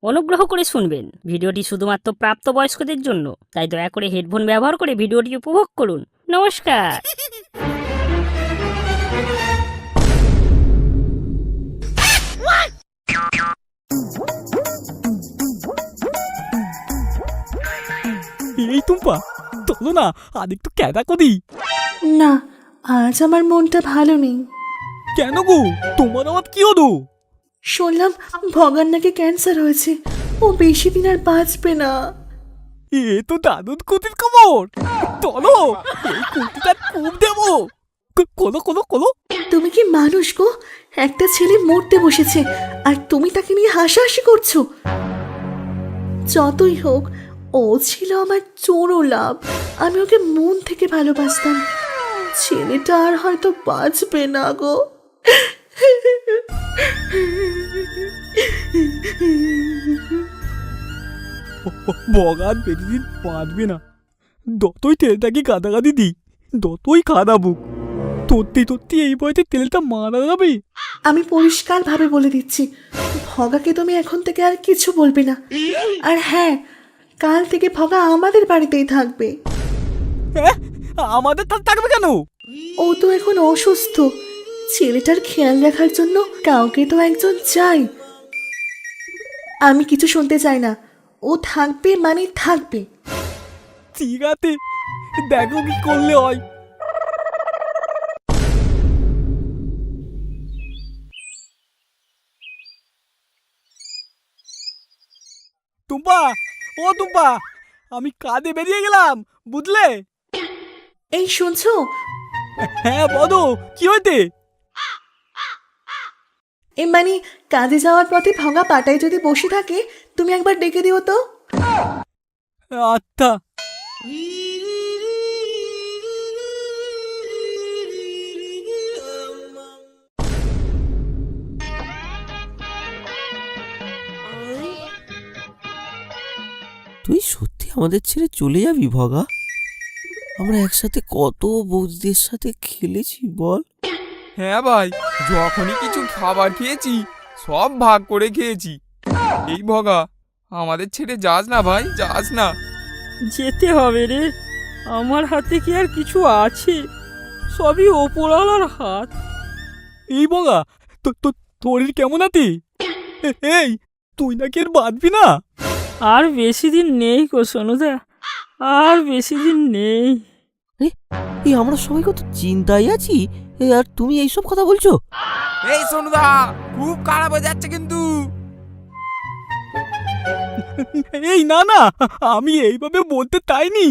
অনুগ্রহ করে শুনবেন, ভিডিওটি শুধুমাত্র প্রাপ্তবয়স্কদের জন্য, তাই দয়া করে হেডফোন ব্যবহার করে ভিডিওটি উপভোগ করুন। নমস্কার। এই টুম্পা, চলো না আর একটু ক্যাদা করি। না, আজ আমার মনটা ভালো নেই। কেন গো, তোমার আমার কি হলো? শুনলাম ভগার নাকি ক্যান্সার হয়েছে, ও বেশি দিন আর বাঁচবে না। এ তো দাদুর কুটির খবর। চলো এই কুটিটা খুব দেবো। কলো কলো কলো। তুমি কি মানুষ গো? একটা ছেলে মরতে বসেছে আর তুমি তাকে নিয়ে হাসাহাসি করছো। যতই হোক, ও ছিল আমার চোরও লাভ। আমি ওকে মন থেকে ভালোবাসতাম। ছেলেটা আর হয়তো বাঁচবে না গো। বগান বেশি দিন বাঁচবে না। যতই তেলটাকে কাদাকাদি দিই, যতই কাদাবুক, তোরতে এই বয়সে তেলটা মারা যাবে। আমি পরিষ্কারভাবে বলে দিচ্ছি, ভগাকে তুমি এখন থেকে আর কিছু বলবে না। আর হ্যাঁ, কাল থেকে ভগা আমাদের বাড়িতেই থাকবে। হ্যাঁ, আমাদের থাকবে কেন? ও তো এখন অসুস্থ, ছেলেটার খেয়াল রাখার জন্য কাউকে তো একজন চাই। আমি কিছু শুনতে চাই না, ও থাকবে মানে থাকবে। ঠিক আছে, দেখো কি করলে হয়। টুম্পা, ও টুম্পা, আমি কাঁধে বেরিয়ে গেলাম, বুঝলে? এই শুনছো? হ্যাঁ বলো, কি হইতে? মানে কাজে যাওয়ার পথে ভগা পাটায় যদি বসে থাকে, তুমি একবার ডেকে দিও তো। আচ্ছা। তুই সত্যি আমাদের ছেড়ে চলে যাবি ভগা? আমরা একসাথে কত বৌদিদের সাথে খেলেছি বল। হ্যাঁ ভাই, যখনই কিছু খাবার খেয়েছি সব ভাগ করে খেয়েছি। এই ভগা, আমাদের ছেড়ে যাস না ভাই, যাস না। যেতে হবে রে, আমার হাতে কি আর কিছু আছে? সবই ওপরওয়ালার হাত। এই বগা, তোর কেমন আছে? এই, তুই নাকি আর বাঁচবি না? আর বেশি দিন নেই গো সোনুদা, আর বেশি দিন নেই। এই আমরা সবাই কত চিন্তায় আছি, আর তুমি এইসব কথা বলছো? এই সোনুদা, খুব খারাপ হয়ে যাচ্ছে কিন্তু। এই না না, আমি এইভাবে বলতে চাইনি।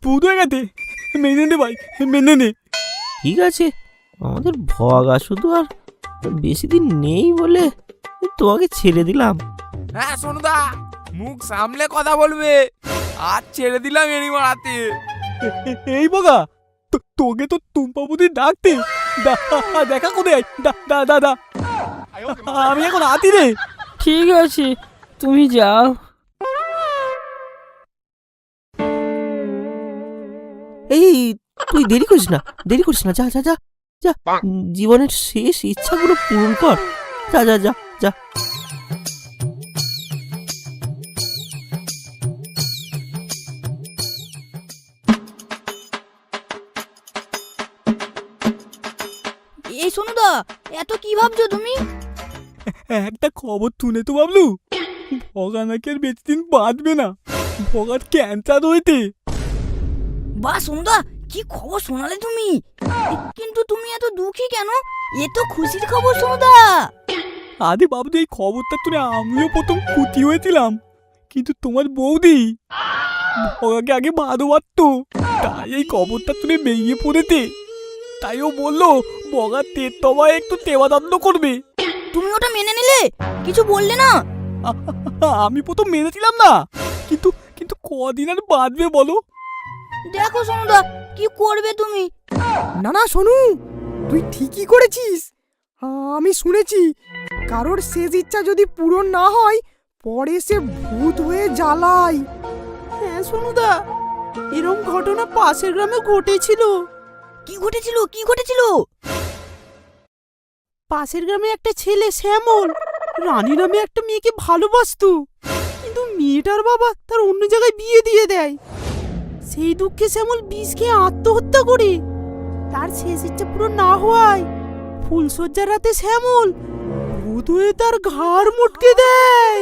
ভূত হয়ে গেছে, মেনে নে ভাই, মেনে নে। ঠিক আছে, আমাদের ভগা শুধু আর বেশি দিন নেই বলে তোমাকে ছেড়ে দিলাম। হ্যাঁ সোনুদা, মুখ সামলে কথা বলবে। আজ ছেড়ে দিলাম এরই মারাতে। এই বগা, তোকে তো টুম্পা বুদ্ধি ডাকতে। দেখা কোথায়? দাদা, আমি এখন আতি রে। ঠিক আছে, তুমি যাও। এই তুই দেরি করিস না, দেরি করিস না, যা যা যা যা, জীবনের শেষ ইচ্ছাগুলো পূরণ কর। যা যা যা যা। এই সোনুদা, এত কি ভাবছো তুমি? একটা খবর শুনে তো বাবলু, ভগা নাকি আর বেশি দিন বাঁচবে না। ভগার ক্যান্সার হইতে। বাহ সোনুদা, কি খবর শোনালে তুমি! কিন্তু তুমি এত দুঃখী কেন? এ তো খুশির খবর সোনুদা। আরে বাবলু, এই খবরটা শুনে আমিও প্রথম খুশি হয়েছিলাম, কিন্তু তোমার বৌদি ভগাকে আগে ভালোবাসতো, তাই এই খবরটা শুনে ভেঙে পড়েছে। তাই ও বললো বগার তের তোমায় একটু তেবাদন্দ করবে। তুমি ওটা মেনে নিলে, কিছু বললে না? আমি প্রথম মেনেছিলাম না, কিন্তু কিন্তু কদিন আর বাঁচবে বলো? দেখো সোনুদা, কি করবে তুমি? না না সোনু, তুই ঠিকই করেছিস। আমি শুনেছি কারোর শেষ ইচ্ছা যদি পূরণ না হয়, পরে সে ভূত হয়ে জ্বালায়। হ্যাঁ সোনুদা, এরম ঘটনা পাশের গ্রামে ঘটেছিল। কি ঘটেছিল? পাশের গ্রামে একটা ছেলে শ্যামল, রানী নামে একটা মেয়েকে ভালোবাসতো, কিন্তু মেয়েটার বাবা তার অন্য জায়গায় বিয়ে দিয়ে দেয়। সেই দুঃখে শ্যামল বিষ খেয়ে আত্মহত্যা করে। তার শেষ ইচ্ছা পূরণ না হওয়ায় ফুলশয্যার রাতে শ্যামল ভূত হয়ে তার ঘাড় মুটকে দেয়।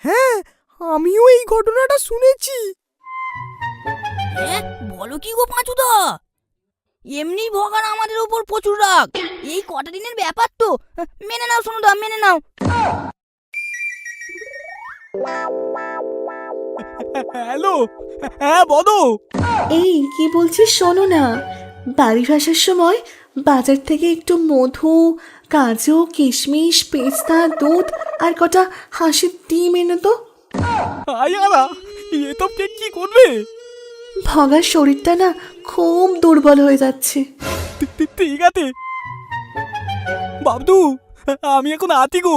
হ্যাঁ, আমিও এই ঘটনাটা শুনেছি। বলো কি গো পাঁচুদা, এমনি ভগার আমাদের উপর প্রচুর রাগ। এই কটা দিনের ব্যাপার তো, মেনে নাও সোনুদা, মেনে নাও। হ্যালো, হ্যাঁ বলো। এই কি বলছিস শোনো না, বাড়ি আসার সময় বাজার থেকে একটু মধু, কাজু, কিশমিশ, পেস্তা, দুধ আর কটা হাঁসের ডিম এনে তো। আয়ারা, এ তো কে কি করবে? ভগার শরীরটা না খুব দুর্বল হয়ে যাচ্ছে। ঠিক আছে বাবদু, আমি এখন আতি গো।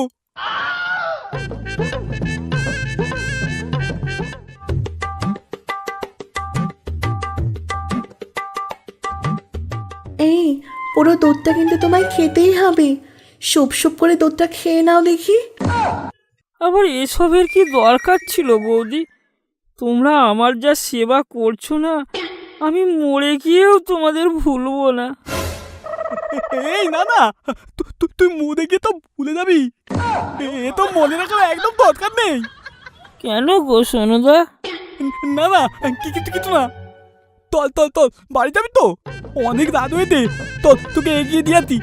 এই পুরো দুধটা কিন্তু তোমায় খেতেই হবে। সুপ সুপ করে দুধটা খেয়ে নাও দেখি। আবার এসবের কি দরকার ছিল বৌদি? তোমরা আমার যা সেবা করছো না, আমি মরে গিয়েও তোমাদের ভুলবো না। এই না না, তুই মুদে গিয়ে তো ভুলে যাবি। এ তো মনে রাখার একদম দরকার নেই। কেন গো সোনুদা? না না, কিছু না। তল বাড়ি যাবি তো? অনেক রাত হয়েছে, তোকে এগিয়ে দিয়াতি।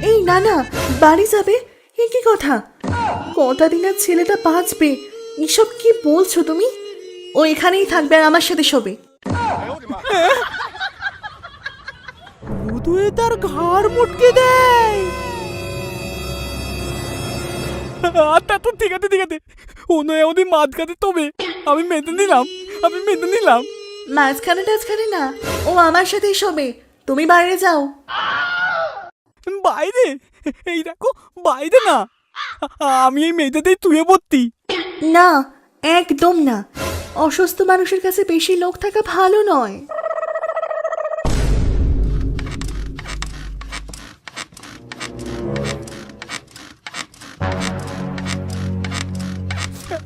এই না না, বাড়ি যাবে? এ কি কথা? কটা দিনের ছেলেটা বাঁচবে, এসব কি বলছো তুমি? ও এখানেই থাকবে আর আমার সাথে শোবে। ভূত হয়ে তার ঘাড় মুটকে দেয়। আচ্ছা তো ঠিক আছে, অন্য এমনই মাঝখানে তবে আমি মেনে নিলাম। মাঝখানে টাঝখানে না, ও আমার সাথেই শোবে। তুমি বাইরে যাও। বাইরে? এই দেখো, বাইরে না, আমি এই মেয়েটাতেই তুলে পড়তি। না, একদম না। অসুস্থ মানুষের কাছে বেশি লোক থাকা ভালো নয়।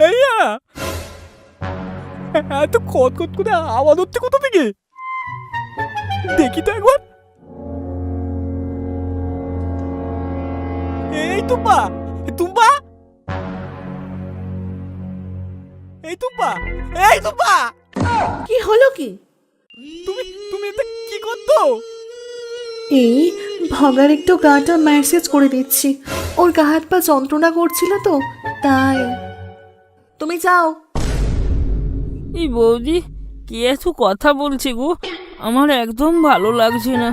এইয়া এত খট করে আওয়াজ হচ্ছে কোথা থেকে? দেখি তো একবার। এই টুম্পা, এই টুম্পা, কি হলো কি? তুমি এটা কি করতো? এই ভগার একটু গাটা ম্যাসেজ করে দিচ্ছি। ওর গা হাত পা যন্ত্রণা করছিল তো, তাই। তুমি যাও। এই বৌদি কি এত কথা বলছে গো? আমার একদম ভালো লাগছে না।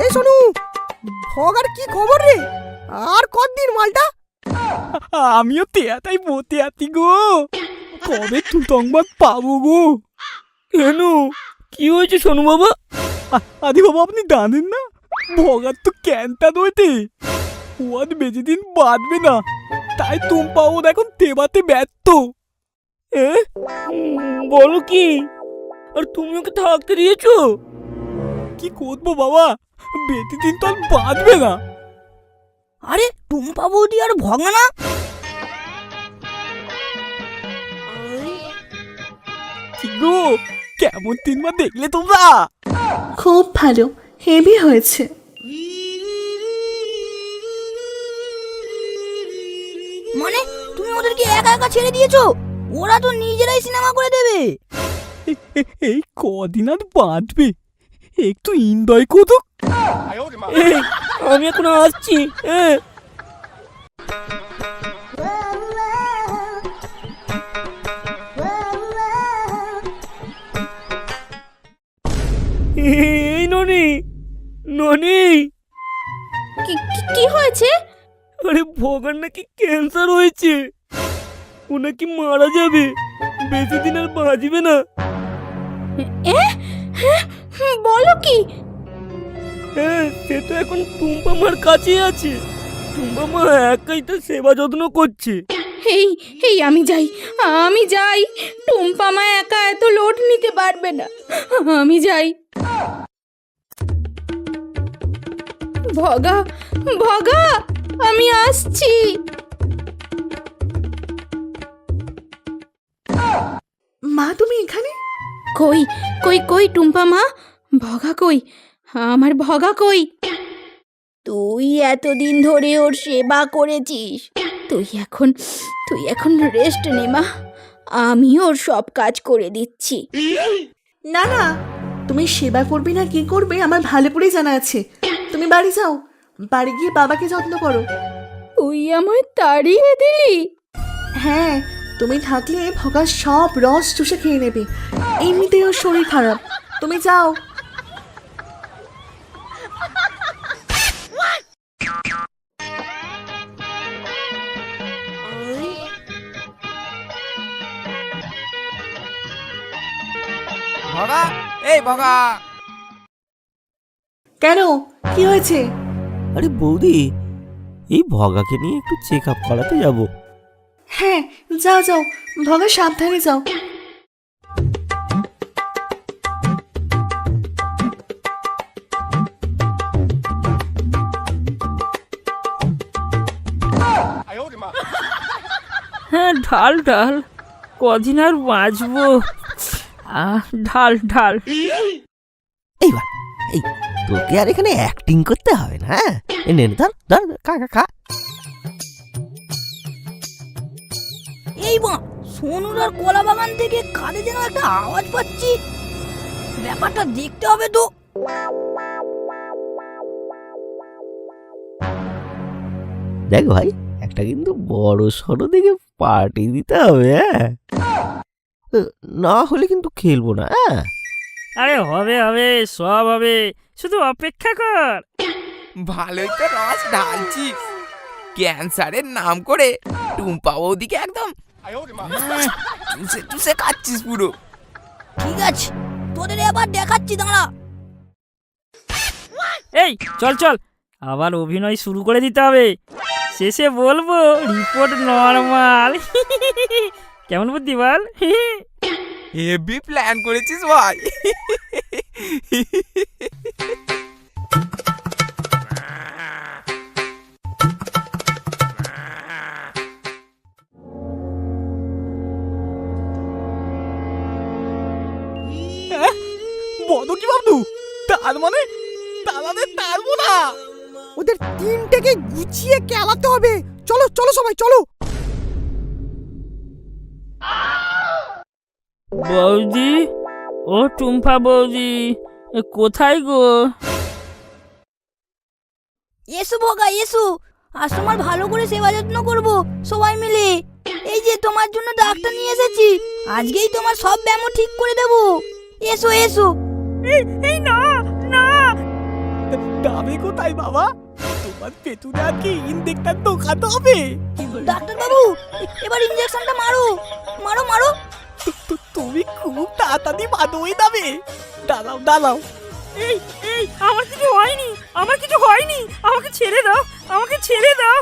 এই শোনু, ভগার কি খবর রে? আর কতদিন মালটা? আমিও তেয়াতাই বতে আতি গো, কবে সুসংবাদ পাবো গো। কেন, কি হয়েছে সোনু বাবা? আদি বাবা, আপনি জানেন না ভগার তো ক্যান্সার হয়েছে, ও আর বেশি দিন বাঁচবে না। তাই টুম্পা ওর এখন দেবাতে ব্যর্থ। বলো কি? আর তুমি ওকে থাকতে দিয়েছো? কি করবো বাবা, বেশি দিন তো আর বাঁচবে না। আরে টুম্পা বৌদি আর ভগা না? কি গো, কেমন 3 মাস দেখলে তোমরা? খুব ভালো, হেভি হয়েছে। মানে তুমি ওদেরকে একা একা ছেড়ে দিয়েছো? ওরা তো নিজেরাই সিনেমা করে দেবে। এই কদিন আর বাঁচবে, একটু এনজয় করুক। আমি এখন আসছি। এই ননি, কি হয়েছে? আরে ভগার নাকি ক্যান্সার হয়েছে, ও নাকি মারা যাবে, বেশি দিন আর বাঁচবে না। বলো কি? হ্যাঁ, সে তো এখন টুম্পা মার কাছেই আছে। টুম্পা মা একাই তার সেবা যত্ন করছে। এই এই আমি যাই, টুম্পা মা একা এত লোড নিতে পারবে না, আমি যাই। ভগা ভগা, আমি আসছি। মা তুমি এখানে? কই কই কই টুম্পা মা, ভগা কই, আমার ভগা কই? তুই এতদিন ধরে ওর সেবা করেছিস, তুই এখন রেস্ট নে মা, আমি ওর সব কাজ করে দিচ্ছি। না না, তুমি সেবা করবে না কি করবে আমার ভালো করে জানা আছে। তুমি বাড়ি যাও, বাড়ি গিয়ে বাবাকে যত্ন করো। তুই আমায় তাড়িয়ে দিলি? হ্যাঁ, তুমি থাকলে ভগা সব রস চুষে খেয়ে নেবে। এমনিতেই ওর শরীর খারাপ, তুমি যাও। ভগা, এই ভগা। কেন, কি হয়েছে? আরে বৌদি, এই ভগাকে নিয়ে একটু চেক আপ করাতে যাব। হ্যাঁ, যাও যাও, ভগা সাবধানে যাও। হ্যাঁ, ঢাল ঢাল, কদিন আর বাঁচবো। ঢাল ঢাল। এইবার এই তোকে আর এখানে অ্যাক্টিং করতে হবে না। হ্যাঁ, এই নে, ধর ধর, খা খা খা। এই মা, সোনুর আর কলা বাগান থেকে কাঁধে যেন একটা আওয়াজ পাচ্ছি, ব্যাপারটা দেখতে হবে তো। দেখ ভাই, একটা কিন্তু বড় সড়ো দেখে পার্টি দিতে হবে। হ্যাঁ, না হলে কিন্তু খেলবো না। হ্যাঁ, আরে হবে হবে, সব হবে, শুধু অপেক্ষা কর। ভালোই তো রস ঢালছিস, ক্যান্সারের নাম করে টুম্পা বৌদিকে একদম চুষে চুষে খাচ্ছিস পুরো। ঠিক আছে, তোদের এবার দেখাচ্ছি, দাঁড়া। এই চল চল, আবার অভিনয় শুরু করে দিতে হবে। শেষে বলবো রিপোর্ট নরমাল। কেমন বুদ্ধি বল? হেভি প্ল্যান করেছিস ভাই। বলো কি বাবু, তার মানে তারাদের তারবো না। ওদের তিনটেকে গুছিয়ে খেলাতে হবে। চলো চলো সবাই চলো। বৌদি, ও টুম্পা বৌদি, কোথায় গো? এসো ভগা এসো, আজ তোমার ভালো করে সেবা যত্ন করবো সবাই মিলে। এই যে তোমার জন্য ডাক্তার নিয়ে এসেছি, আজকেই তোমার সব ব্যায়াম ঠিক করে দেবো। এসো এসো। এই না না, যাবে কোথায় বাবা? তোমার পেটুনে আর কি ইনজেকশন ঢোকাতে হবে? ডাক্তার বাবু, এবার ইনজেকশনটা মারো মারো মারো। তুমি খুব তাড়াতাড়ি ভালো হয়ে যাবে। দাঁড়াও দাঁড়াও। এই এই, আমার কিছু হয়নি, আমার কিছু হয়নি, আমাকে ছেড়ে দাও, আমাকে ছেড়ে দাও।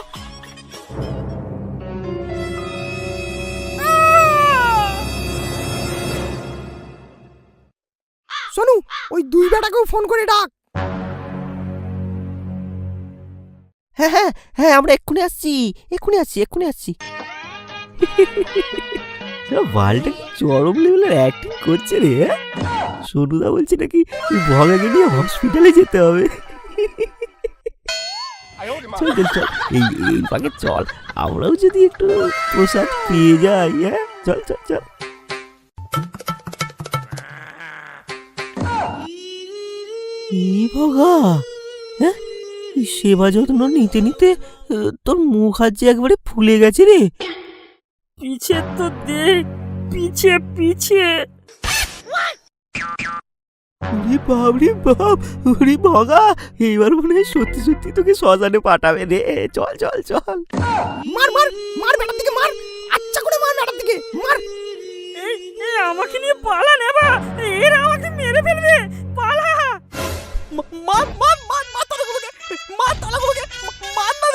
শোনো, ওই দুই বেটাকেও ফোন করে ডাক। হ্যাঁ হ্যাঁ হ্যাঁ, আমরা এক্ষুনি আসছি, এক্ষুনি আসছি, এক্ষুনি আসছি। বালটা কি চরম লেভেলের অ্যাক্টিং করছে রে। সোনুদা বলছে নাকি ভগাকে নিয়ে হসপিটালে যেতে হবে। চল চল চল, এই পাকে চল, আমরাও যদি একটু প্রসাদ পেয়ে যাই। হ্যাঁ, চল চল চল। এই ভগা, হ্যাঁ, সেবা যত্ন নিতে নিতে তোর মুখ হাত যে একবারে ফুলে গেছে রে। পিছে তো দেখ, পিছে পিছে। ওরে বাপ রে বাপ, ওরে ভগা, এইবার মনে হয় সত্যি সত্যি তোকে শ্মশানে পাঠাবে রে। চল চল চল। মার মার মার বেটার দিকে মার, আচ্ছা করে মার বেটার দিকে মার। এই এই, আমাকে নিয়ে পালা নেবা, এরা আমাকে মেরে ফেলবে, পালা। মার মার মার মার তালাগুলোকে, মার না